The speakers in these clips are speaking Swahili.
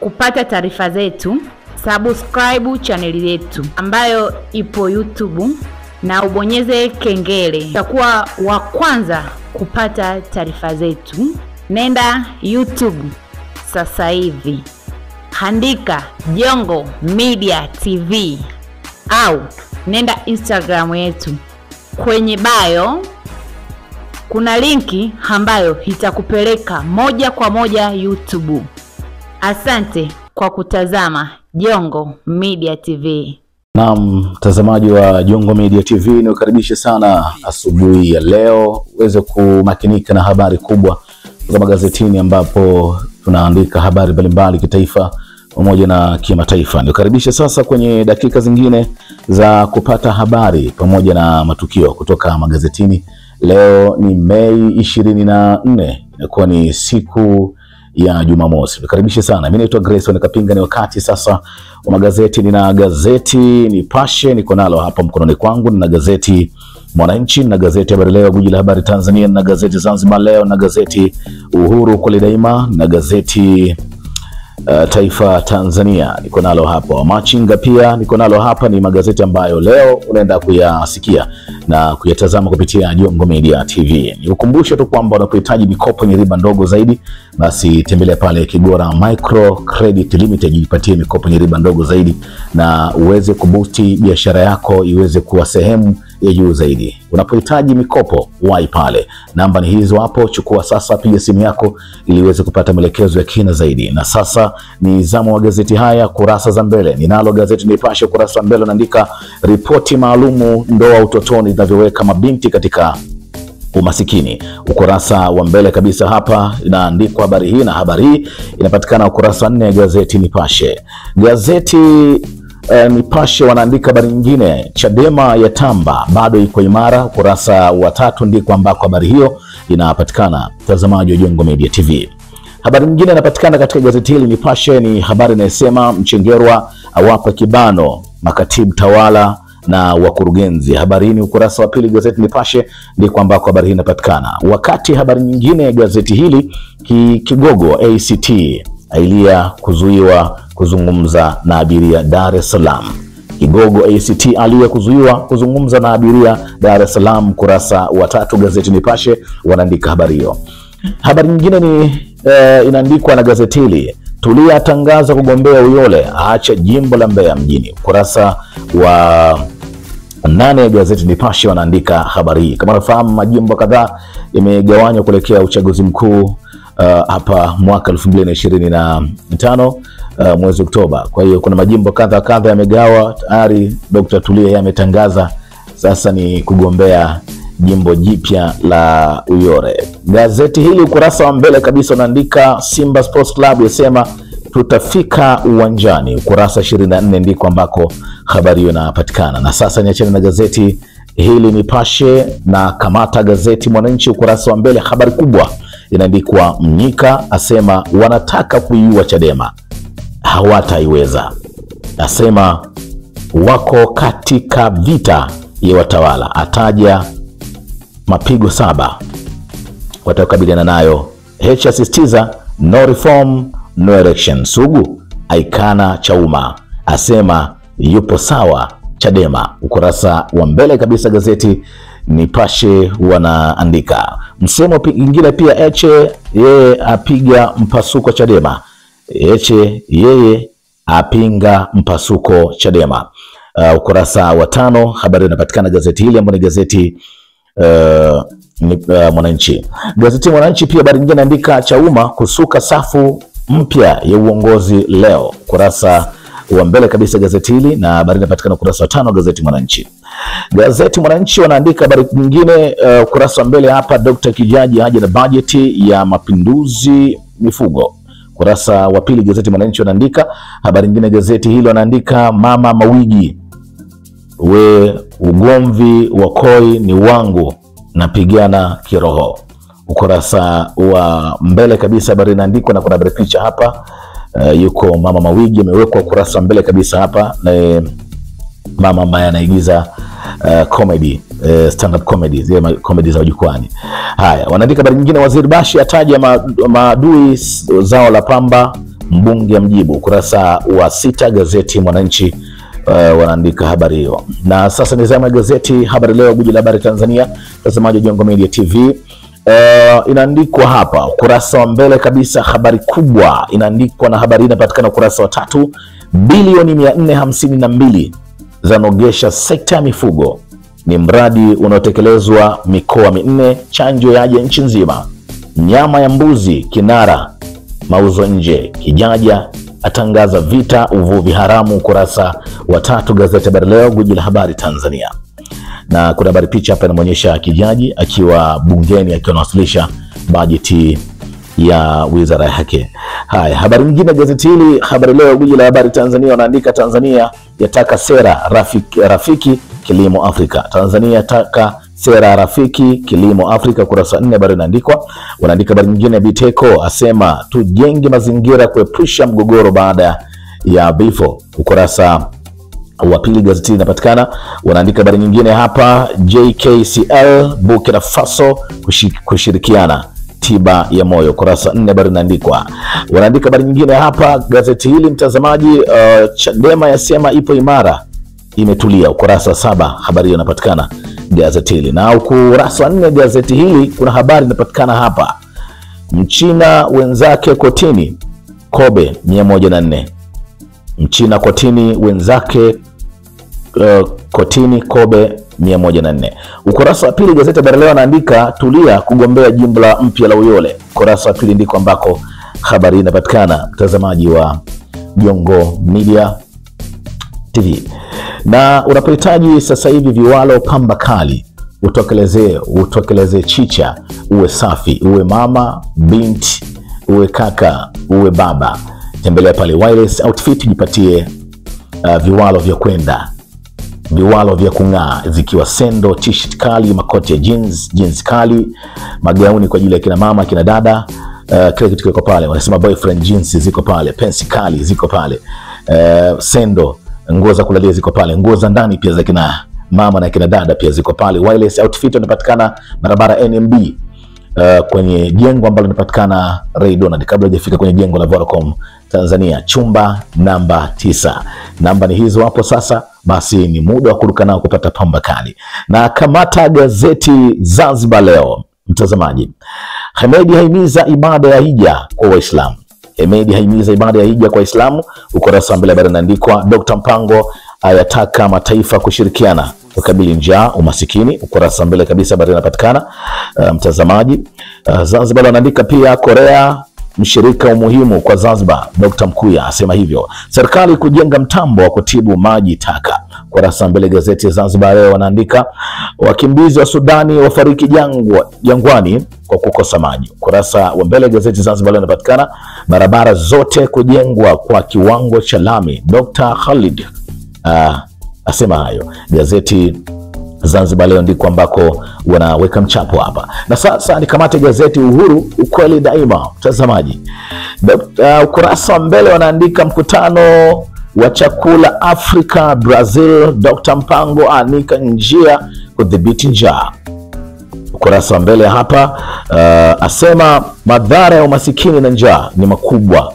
kupata taarifa zetu, subscribe channel yetu ambayo ipo YouTube na ubonyeze kengele. Utakuwa wa kwanza kupata taarifa zetu. Nenda YouTube sasa hivi, andika Jongo Media TV au nenda Instagram yetu. Kwenye bio kuna linki ambayo itakupeleka moja kwa moja YouTube. Asante kwa kutazama Jongo Media TV. Naam, mtazamaji wa Jongo Media TV, nikukaribisha sana asubuhi ya leo uweze kumakinika na habari kubwa za magazetini, ambapo tunaandika habari mbalimbali kitaifa pamoja na kimataifa. Nikukaribisha sasa kwenye dakika zingine za kupata habari pamoja na matukio kutoka magazetini. Leo ni Mei 24, inakuwa ni siku ya Jumamosi. Nikukaribisha sana. Mimi naitwa Grayson Kapinga. Ni wakati sasa wa magazeti. Nina gazeti Nipashe niko nalo hapa mkononi kwangu, nina gazeti Mwananchi, na gazeti Habari Leo, gwiji la habari Tanzania, na gazeti Zanzibar Leo, na gazeti Uhuru kweli daima, na gazeti Taifa Tanzania niko nalo hapa. Machinga pia niko nalo hapa. Ni magazeti ambayo leo unaenda kuyasikia na kuyatazama kupitia Jongo Media TV. Nikukumbusha tu kwamba unapohitaji mikopo yenye riba ndogo zaidi, basi tembelea pale Kigora Micro Credit Limited, jipatie mikopo yenye riba ndogo zaidi na uweze kuboosti biashara yako iweze kuwa sehemu ya juu zaidi. Unapohitaji mikopo, wahi pale. Namba ni hizo hapo, chukua sasa, piga simu yako ili uweze kupata maelekezo ya kina zaidi. Na sasa ni zamu wa gazeti haya kurasa za mbele. Ninalo gazeti Nipashe kurasa za mbele, naandika ripoti maalumu ndoa utotoni zinavyoweka mabinti katika umasikini. Ukurasa wa mbele kabisa hapa inaandikwa habari hii, na habari hii inapatikana ukurasa 4 ya gazeti Nipashe. Gazeti Nipashe wanaandika habari nyingine, Chadema ya tamba bado iko imara. Ukurasa wa 3 ndiko ambako habari hiyo inapatikana, mtazamaji wa Jongo Media TV. Habari nyingine inapatikana katika gazeti hili Nipashe ni habari inayosema Mchengerwa awapa kibano makatibu tawala na wakurugenzi. Habari hii ni ukurasa wa 2 gazeti Nipashe, ndiko ambako habari hii inapatikana. Wakati habari nyingine ya gazeti hili, kigogo ACT ailia kuzuiwa kuzungumza na abiria Dar es Salaam. Kigogo ACT alia kuzuiwa kuzungumza na abiria Dar es Salaam. Kurasa wa 3 gazeti Nipashe wanaandika habari hiyo. Habari nyingine ni inaandikwa na gazeti hili, Tulia tangaza kugombea Uyole, aacha jimbo la Mbeya mjini. Kurasa wa 8 ya gazeti Nipashe wanaandika habari hii. Kama unafahamu, majimbo kadhaa yamegawanywa kuelekea uchaguzi mkuu hapa mwaka 2025 mwezi Oktoba. Kwa hiyo kuna majimbo kadha yamegawa tayari. Dr. Tulia ametangaza sasa ni kugombea jimbo jipya la Uyole. Gazeti hili ukurasa wa mbele kabisa unaandika Simba Sports Club yasema tutafika uwanjani. Ukurasa 24 ndiko ambako habari hiyo inapatikana. Na sasa niachane na gazeti hili Nipashe na kamata gazeti Mwananchi. Ukurasa wa mbele habari kubwa inaandikwa, Mnyika asema wanataka kuiua Chadema hawataiweza, asema wako katika vita ya watawala, ataja mapigo 7 watakabiliana nayo. Heche asisitiza no reform no election. Sugu aikana Chauma, asema yupo sawa Chadema. Ukurasa wa mbele kabisa gazeti Nipashe wanaandika msemo mwingine pia, Heche yeye apiga mpasuko Chadema. Heche yeye apinga mpasuko Chadema. Ukurasa wa 5 habari inapatikana gazeti hili ambapo ni gazeti Mwananchi. Gazeti Mwananchi pia habari nyingine inaandika Chauma kusuka safu mpya ya uongozi leo. Ukurasa wa mbele kabisa gazeti hili, na habari inapatikana ukurasa wa 5 gazeti Mwananchi. Gazeti Mwananchi wanaandika habari nyingine ukurasa wa mbele hapa, Dr. Kijaji haja na bajeti ya mapinduzi mifugo. Ukurasa wa 2 gazeti Mwananchi wanaandika habari nyingine. Gazeti hili wanaandika mama Mawigi, we ugomvi wa Koi ni wangu, napigana kiroho. Ukurasa wa mbele kabisa habari inaandikwa, na kuna picha hapa yuko mama Mawigi amewekwa ukurasa mbele kabisa hapa, na mama ambaye anaigiza comedy, stand up comedy, zile comedy za jukwani. Haya, wanaandika habari nyingine, Waziri Bashi ataja maadui zao la pamba mbunge mjibu. Ukurasa wa 6 gazeti Mwananchi wanaandika habari hiyo. Na sasa ni zamu ya gazeti Habari Leo, gwiji la habari Tanzania, mtazamaji wa Jongo Media TV. Inaandikwa hapa ukurasa wa mbele kabisa, habari kubwa inaandikwa, na habari inapatikana ukurasa wa 3. Bilioni 452 zanogesha sekta ya mifugo. Ni mradi unaotekelezwa mikoa 4, chanjo yaje nchi nzima. Nyama ya mbuzi kinara mauzo nje. Kijaja atangaza vita uvuvi haramu. Ukurasa wa 3 gazeti Habari Leo, gwiji la habari Tanzania. Na kuna habari picha hapa inaonyesha Kijaji akiwa bungeni akiwa anawasilisha bajeti ya wizara yake. Haya, habari nyingine gazeti hili Habari Leo, gwiji la habari Tanzania, wanaandika Tanzania yataka sera rafiki kilimo Afrika. Tanzania yataka sera rafiki kilimo Afrika. Ukurasa 4 habari inaandikwa. Wanaandika habari nyingine, Biteko asema tujenge mazingira kuepusha mgogoro baada ya vifo. Ukurasa wa 2 gazeti inapatikana. Wanaandika habari nyingine hapa, JKCL Burkina Faso kushirikiana tiba ya moyo. Ukurasa 4 habari inaandikwa. Wanaandika habari nyingine hapa gazeti hili mtazamaji, Chadema yasema ipo imara imetulia. Ukurasa 7 habari hiyo inapatikana gazeti hili. Na ukurasa wa 4 gazeti hili kuna habari inapatikana hapa, Mchina wenzake kotini Kobe 104. Mchina kotini wenzake kotini Kobe 104. Ukurasa wa 2 gazeti Habari Leo anaandika Tulia kugombea jimbo la mpya la Uyole. Ukurasa wa 2 ndiko ambako habari inapatikana, mtazamaji wa Jongo Media TV. Na unapohitaji sasa hivi viwalo pamba kali, utokeleze chicha, uwe safi, uwe mama, binti, uwe kaka, uwe baba, tembelea pale Wireless Outfit, jipatie viwalo vya kwenda, viwalo vya kung'aa, zikiwa sendo, t-shirt kali, makoti ya jeans kali, magauni kwa ajili ya kina mama, kina dada, kile kitu kiko pale. Wanasema boyfriend jeans ziko pale, pensi kali ziko pale, sendo, nguo za kulalia ziko pale, nguo za ndani pia za kina mama na kina dada pia ziko pale. Wireless Outfit unapatikana barabara NMB, kwenye jengo ambalo linapatikana Ray Donald, kabla hujafika kwenye jengo la Vodacom Tanzania, chumba namba 9. Namba ni hizo hapo. Sasa basi ni muda wa kuruka nao kupata pamba kali. Na kamata gazeti Zanzibar Leo mtazamaji, Hemedi haimiza ibada ya hija kwa Waislamu. Hemedi haimiza ibada ya hija kwa Waislamu. Ukurasa wa mbele habari inaandikwa, Dr. Mpango ayataka mataifa kushirikiana kukabili njaa umasikini. Ukurasa wa mbele kabisa habari inapatikana, mtazamaji. Zanzibar anaandika pia, Korea mshirika umuhimu kwa Zanzibar, Dr. Mkuya asema hivyo. Serikali kujenga mtambo wa kutibu maji taka. Ukurasa wa mbele gazeti Zanzibar Leo wanaandika, wakimbizi wa Sudani wafariki jangwani kwa kukosa maji. Ukurasa wa mbele gazeti Zanzibar Leo inapatikana, barabara zote kujengwa kwa kiwango cha lami, Dr. Khalid asema hayo. Gazeti Zanzibar Leo ndiko ambako wanaweka mchapo hapa. Na sasa nikamate gazeti Uhuru, ukweli daima mtazamaji. Ukurasa wa mbele wanaandika, mkutano wa chakula Afrika Brazil, Dr. Mpango anika njia kudhibiti njaa. Ukurasa wa mbele hapa asema madhara ya umasikini na njaa ni makubwa,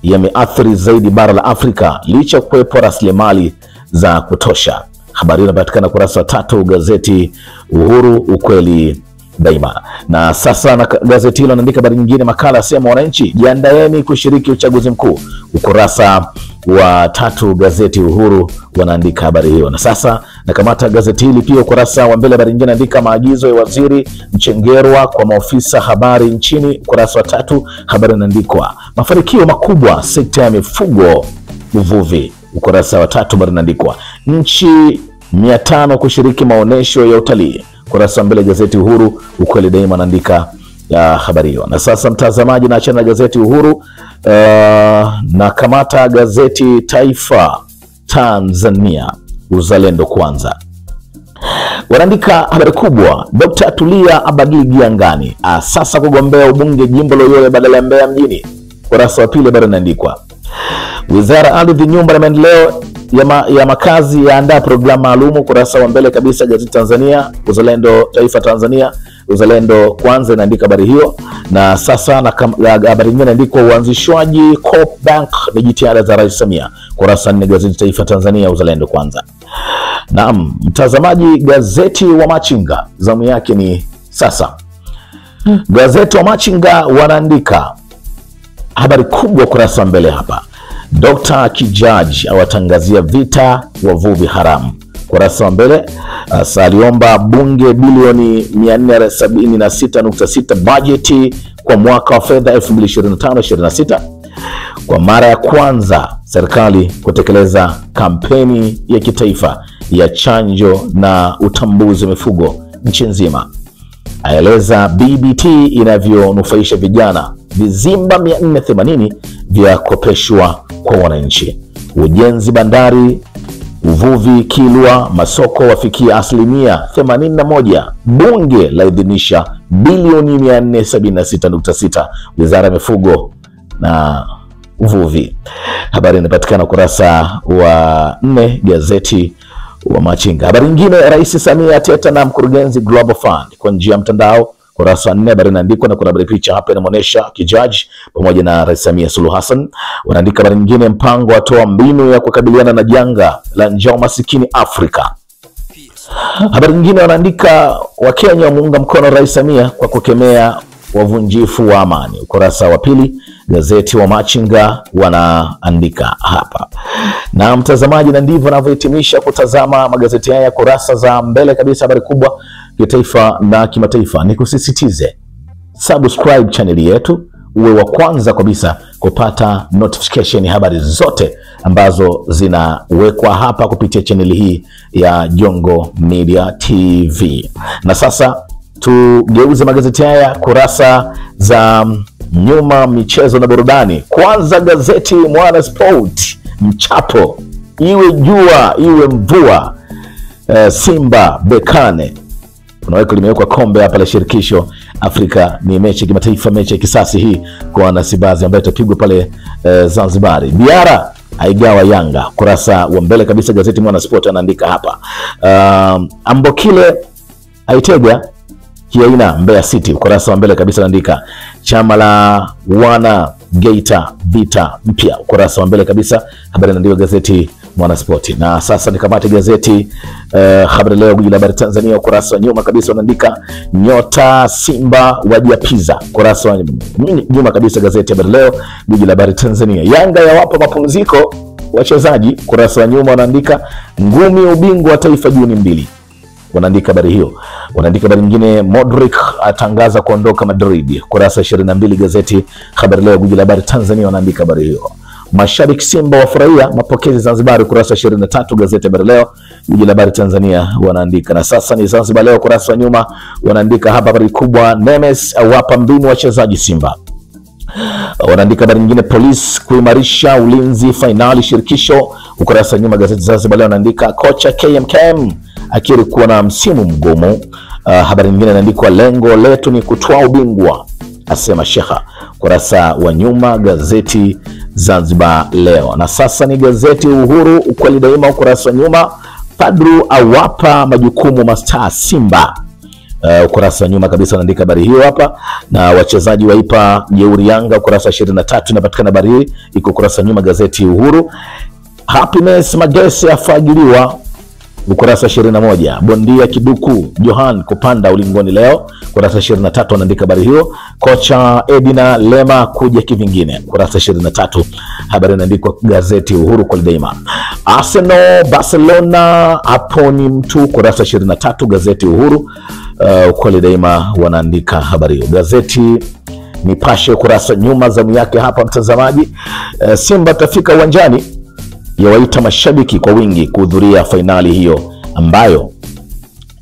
yameathiri zaidi bara la Afrika licha kuwepo rasilimali za kutosha. Habari inapatikana kurasa wa 3 gazeti Uhuru, ukweli daima. Na sasa na gazeti hilo naandika habari nyingine, makala sema wananchi jiandaeni kushiriki uchaguzi mkuu. Ukurasa wa 3 gazeti Uhuru wanaandika habari hiyo. Na sasa nakamata gazeti hili pia, ukurasa wa mbele habari nyingine andika, maagizo ya waziri Mchengerwa kwa maofisa habari nchini. Ukurasa wa 3 habari inaandikwa, mafanikio makubwa sekta ya mifugo uvuvi. Ukurasa wa 3 habari inaandikwa, nchi 500 kushiriki maonesho ya utalii. Ukurasa wa mbele gazeti Uhuru, ukweli daima anaandika habari hiyo. Na sasa mtazamaji, na achana gazeti Uhuru, na kamata gazeti Taifa Tanzania, uzalendo kwanza. Wanaandika habari kubwa, Dr. Tulia abadili giangani, sasa kugombea ubunge jimbo la Uyole badala ya Mbeya mjini. Ukurasa wa 2 habari inaandikwa, Wizara Ardhi, Nyumba na Maendeleo ya Makazi yaandaa programu maalum. Ukurasa wa mbele kabisa gazeti Tanzania, uzalendo Taifa Tanzania Uzalendo Kwanza inaandika habari hiyo, na sasa na habari nyingine inaandikwa uanzishwaji Coop Bank ni jitihada za Rais Samia, kurasa 4 gazeti Taifa Tanzania, Uzalendo Kwanza. Naam, mtazamaji, gazeti wa Machinga zamu yake ni sasa. Gazeti wa Machinga wanaandika habari kubwa kurasa mbele hapa. Dr. Kijaji awatangazia vita wavuvi haramu. Kurasa mbele, aliomba bunge bilioni 476.6 bajeti kwa mwaka wa fedha 2025-26. Kwa mara ya kwanza serikali kutekeleza kampeni ya kitaifa ya chanjo na utambuzi wa mifugo nchi nzima. Aeleza BBT inavyonufaisha vijana. Vizimba 480 vya kopeshwa kwa wananchi. Ujenzi bandari, uvuvi Kilwa, masoko wafikia 81%. Bunge laidhinisha bilioni 476.6 Wizara ya Mifugo na Uvuvi. Habari inapatikana kurasa wa 4 gazeti wa Machinga. Habari nyingine, Rais Samia ateta na mkurugenzi Global Fund kwa njia ya mtandao. Kurasa 4 habari inaandikwa na kuna habari picha hapa inaonyesha Kijaji pamoja na Rais Samia Suluhu Hassan. Wanaandika habari nyingine, mpango watoa mbinu ya kukabiliana na janga la njaa masikini Afrika. Habari nyingine wanaandika Wakenya wamuunga mkono Rais Samia kwa kukemea wavunjifu wa amani. Ukurasa wa 2 gazeti wa Machinga wanaandika hapa. Na mtazamaji, na ndivyo ninavyohitimisha kutazama magazeti haya kurasa za mbele kabisa. Habari kubwa kitaifa na kimataifa, nikusisitize subscribe channel yetu uwe wa kwanza kabisa kupata notification habari zote ambazo zinawekwa hapa kupitia channel hii ya Jongo Media TV. Na sasa tugeuze magazeti haya kurasa za nyuma, michezo na burudani. Kwanza gazeti Mwana Sport, mchapo iwe jua iwe mvua, Simba Bekane unaweka limewekwa kombe hapa la shirikisho Afrika. Ni mechi kimataifa, mechi ya kisasi hii kwa Wanasimbazi ambayo itapigwa pale Zanzibar. Biara aigawa Yanga. Kurasa wa mbele kabisa gazeti Mwana Sport anaandika hapa. Ambokile aitega Kiaina Mbeya City. Ukurasa wa mbele kabisa anaandika chama la wana Geita vita mpya. Ukurasa wa mbele kabisa habari inaandikwa gazeti Mwana Sport. Na sasa nikamate gazeti Habari Leo, gwiji la habari Tanzania. Ukurasa wa nyuma kabisa wanaandika nyota Simba wajiapiza. Ukurasa wa nyuma kabisa gazeti Habari Leo, gwiji la habari Tanzania. Yanga yawapa mapumziko wachezaji. Ukurasa wa nyuma wanaandika ngumi ubingwa wa taifa Juni 2. Wanaandika habari hiyo. Wanaandika habari nyingine, Modric atangaza kuondoka Madrid. Kurasa 22 gazeti Habari Leo, gwiji la habari Tanzania wanaandika habari hiyo. Mashabiki Simba wafurahia mapokezi Zanzibar. Kurasa 23 gazeti Habari Leo, gwiji la habari Tanzania wanaandika. Na sasa ni Zanzibar Leo, kurasa wa nyuma wanaandika hapa habari kubwa, Nemes awapa mbinu wachezaji Simba. Wanaandika habari nyingine, polisi kuimarisha ulinzi finali shirikisho. Ukurasa nyuma gazeti Zanzibar Leo wanaandika kocha KMKM akiri kuwa na msimu mgumu. Habari nyingine inaandikwa lengo letu ni kutoa ubingwa asema Shekha. Kurasa wa nyuma gazeti Zanzibar Leo. Na sasa ni gazeti Uhuru, ukweli daima. Ukurasa wa nyuma, Padru awapa majukumu mastaa Simba. Ukurasa wa nyuma kabisa wanaandika habari hiyo hapa. Na wachezaji waipa jeuri Yanga. Ukurasa 23 inapatikana habari hii, iko ukurasa wa nyuma gazeti Uhuru. Happiness Magese afagiliwa. Ukurasa 21, bondia Kiduku Johan kupanda ulingoni leo. Ukurasa 23 wanaandika habari hiyo. Kocha Edina Lema kuja kivingine. Ukurasa 23 habari inaandikwa gazeti Uhuru kwa daima. Arsenal Barcelona hapo ni mtu. Ukurasa 23 gazeti Uhuru kwa daima wanaandika habari hiyo. Gazeti Nipashe ukurasa nyuma zamu yake hapa mtazamaji, Simba tafika uwanjani, yawaita mashabiki kwa wingi kuhudhuria fainali hiyo ambayo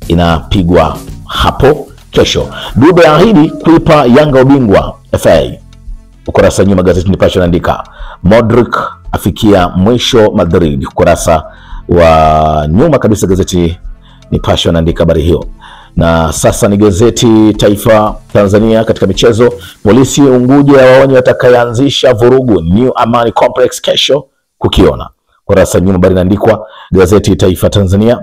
inapigwa hapo kesho. Dube ahidi kuipa Yanga ubingwa FA. Ukurasa nyuma gazeti Nipashe inaandika Modric afikia mwisho Madrid. Ukurasa wa nyuma kabisa gazeti Nipashe inaandika habari hiyo. Na sasa ni gazeti Taifa Tanzania katika michezo. Polisi Unguja waonye watakayeanzisha vurugu New Amani Complex kesho kukiona. Kurasa nyuma habari inaandikwa gazeti Taifa Tanzania.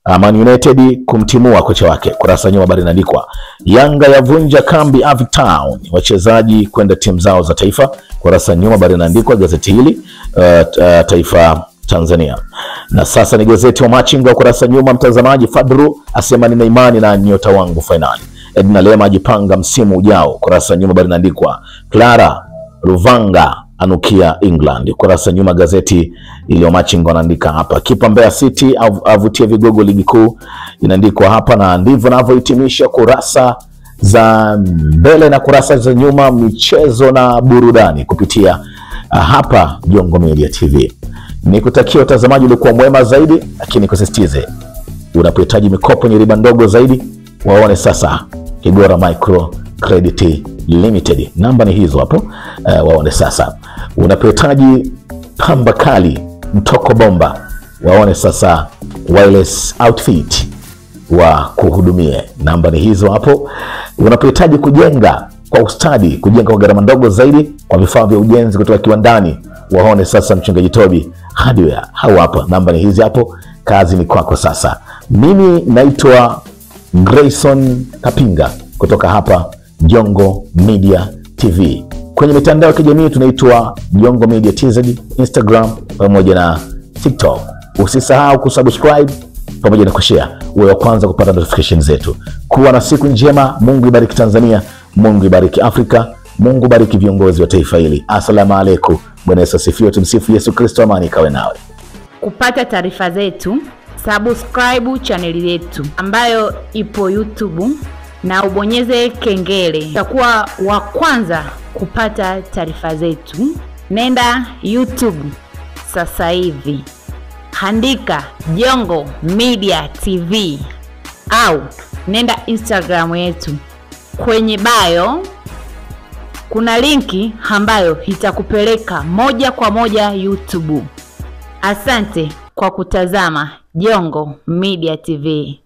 Man United kumtimua kocha wake. Kurasa nyuma habari inaandikwa Yanga yavunja kambi Avic Town, wachezaji kwenda timu zao za taifa. Kurasa nyuma habari inaandikwa gazeti hili Taifa Tanzania. Na sasa ni gazeti wa Machinga. Kurasa nyuma mtazamaji, Fadru asema nina imani na nyota wangu finali. Edna Lema ajipanga msimu ujao. Kurasa nyuma habari inaandikwa Clara Ruvanga anukia England. Kurasa nyuma gazeti ile Machinga wanaandika hapa kipa Mbeya City avutia vigogo ligi kuu, inaandikwa hapa, na ndivyo ninavyohitimisha kurasa za mbele na kurasa za nyuma michezo na burudani kupitia hapa Jongo Media TV. Nikutakia utazamaji ulikuwa mwema zaidi, lakini kusisitize unapohitaji mikopo yenye riba ndogo zaidi, waone sasa Kigora Micro Credit Limited. Namba ni hizo hapo, waone sasa. Unapohitaji pamba kali, mtoko bomba, waone sasa Wireless Outfit wa kuhudumie. Namba ni hizo hapo. Unapohitaji kujenga kwa ustadi, kujenga kwa gharama ndogo zaidi, kwa vifaa vya ujenzi kutoka kiwandani, waone sasa Mchungaji Toby Hardware. Hapa namba ni hizi hapo, kazi ni kwako sasa. Mimi naitwa Grayson Kapinga kutoka hapa Jongo Media TV. Kwenye mitandao ya kijamii tunaitwa Jongo Media TZ, Instagram pamoja na TikTok. Usisahau kusubscribe pamoja na kushare, uwe wa kwanza kupata notification zetu. Kuwa na siku njema. Mungu ibariki Tanzania, Mungu ibariki Afrika, Mungu ibariki viongozi wa taifa hili. Asalamu alaykum. Bwana Yesu asifiwe. Tumsifu Yesu Kristo. Amani kawe nawe. Kupata taarifa zetu, subscribe channel yetu ambayo ipo YouTube na ubonyeze kengele. Utakuwa wa kwanza kupata taarifa zetu. Nenda YouTube sasa hivi, andika Jongo Media TV au nenda Instagram yetu. Kwenye bio kuna linki ambayo itakupeleka moja kwa moja YouTube. Asante kwa kutazama Jongo Media TV.